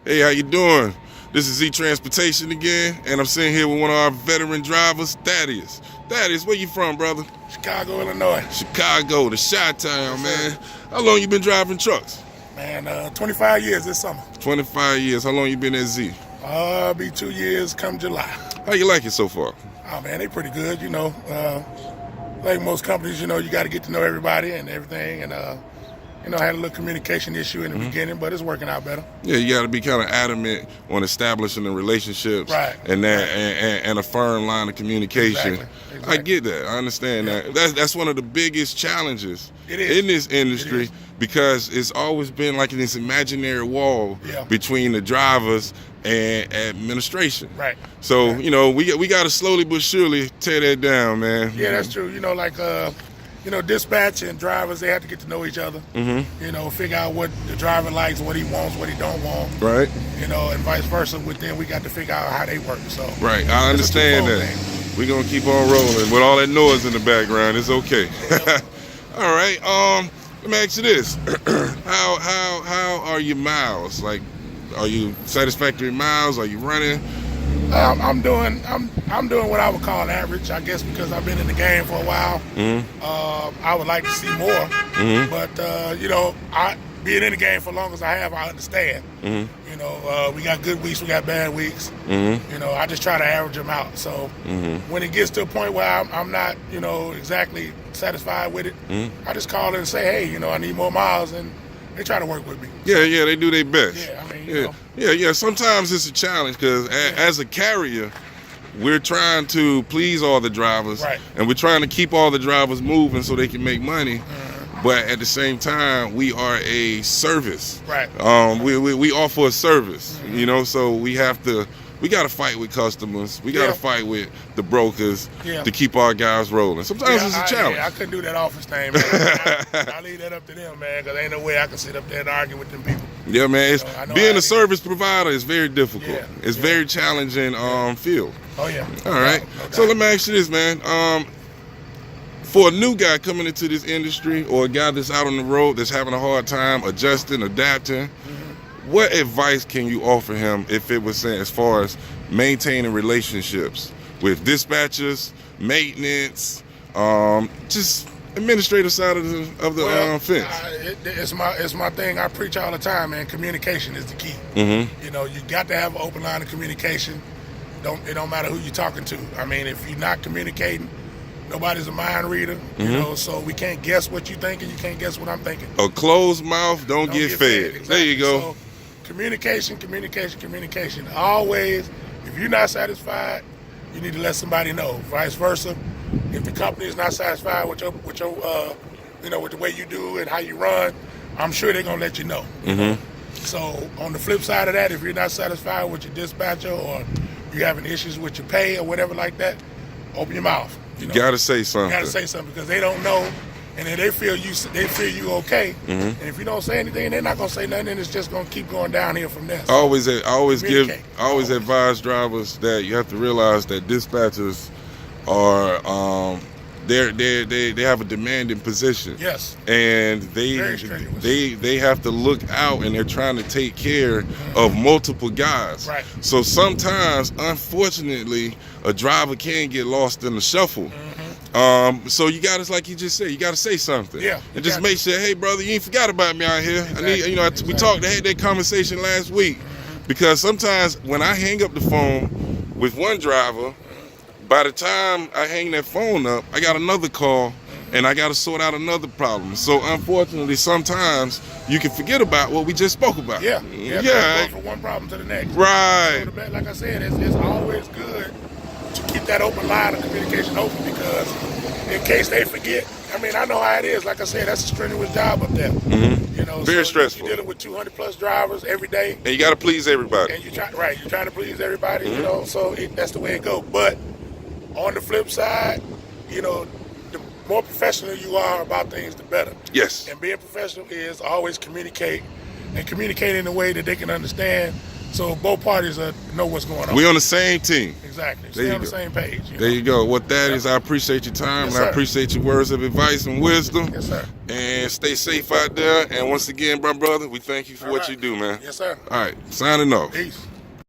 Hey, how you doing? This is Z Transportation again, and I'm sitting here with one of our veteran drivers, Thaddeus. Thaddeus, where you from, brother? Chicago, Illinois. Chicago, the Chi-Town, man. How long you been driving trucks? Man, 25 years this summer. 25 years. How long you been at Z? Be 2 years come July. How you like it so far? Oh man, they pretty good, like most companies, you got to get to know everybody and everything, and I had a little communication issue in the beginning, but it's working out better. Yeah, you got to be kind of adamant on establishing the relationships, Right. And that, and a firm line of communication. Exactly. I get that. I understand that. That's one of the biggest challenges in this industry, because it's always been like this imaginary wall between the drivers and administration. Right. So we got to slowly but surely tear that down, man. Yeah, that's true. Dispatch and drivers, they have to get to know each other. Figure out what the driver likes, what he wants, what he don't want. Right. And vice versa. With them, we got to figure out how they work. So right, I understand that. We're gonna keep on rolling with all that noise in the background. It's okay. All right. Let me ask you this: how are your miles? Like, are you satisfactory miles? Are you running? I'm doing what I would call average, I guess, because I've been in the game for a while. I would like to see more, but I being in the game for as long as I have, I understand. We got good weeks, we got bad weeks. I just try to average them out. So when it gets to a point where I'm not, exactly satisfied with it, I just call in and say, hey, I need more miles, and they try to work with me. Yeah, they do their best. Yeah, I mean, Yeah. Sometimes it's a challenge because as a carrier, we're trying to please all the drivers, right, and we're trying to keep all the drivers moving so they can make money. But at the same time, we are a service. Right. We offer a service. So we got to fight with customers. We got to fight with the brokers to keep our guys rolling. Sometimes it's a challenge. I couldn't do that office thing, man. I leave that up to them, man, because ain't no way I can sit up there and argue with them people. Yeah, man. Being a service provider is very difficult. Yeah. It's very challenging field. Oh, yeah. All right. So let me ask you this, man. For a new guy coming into this industry, or a guy that's out on the road that's having a hard time adjusting, adapting, what advice can you offer him if it was saying as far as maintaining relationships with dispatchers, maintenance, just administrative side of the fence? It's my thing. I preach all the time, man. Communication is the key. You got to have an open line of communication. It don't matter who you're talking to. I mean, if you're not communicating, nobody's a mind reader, so we can't guess what you think, and you can't guess what I'm thinking. A closed mouth don't get fed. Exactly. There you go. So, communication. Always, if you're not satisfied, you need to let somebody know. Vice versa, if the company is not satisfied with your with the way you do and how you run, I'm sure they're gonna let you know. So on the flip side of that, if you're not satisfied with your dispatcher, or you're having issues with your pay or whatever like that, open your mouth. You gotta say something. You gotta say something, because they don't know, and then they feel you okay. And if you don't say anything, they're not gonna say nothing, and it's just gonna keep going down here from there. So I always advise drivers that you have to realize that dispatchers are they have a demanding position. Yes. And they have to look out, and they're trying to take care of multiple guys. Right. So sometimes, unfortunately, a driver can get lost in the shuffle. So you got to, like you just said, you got to say something. Yeah. And just make sure, hey brother, you ain't forgot about me out here. Exactly. I need, we had that conversation last week, because sometimes when I hang up the phone with one driver, by the time I hang that phone up, I got another call, and I got to sort out another problem. So unfortunately, sometimes you can forget about what we just spoke about. Yeah. Go from one problem to the next. Right. So like I said, it's always good to keep that open line of communication open, because in case they forget, I mean, I know how it is. Like I said, that's a strenuous job up there. Very stressful. You're dealing with 200 plus drivers every day, and you got to please everybody. And you're trying to please everybody. So that's the way it goes. But on the flip side, the more professional you are about things, the better. Yes. And being professional is always communicate in a way that they can understand, so both parties know what's going on. We on the same team. Exactly. There Stay you on the go. same page. There you go. Well, Thaddeus, I appreciate your time, Yes, and I sir. appreciate your words of advice and wisdom. Yes, sir. And stay safe out there. And once again, my brother, we thank you for All what right. you do, man. Yes, sir. All right, signing off. Peace.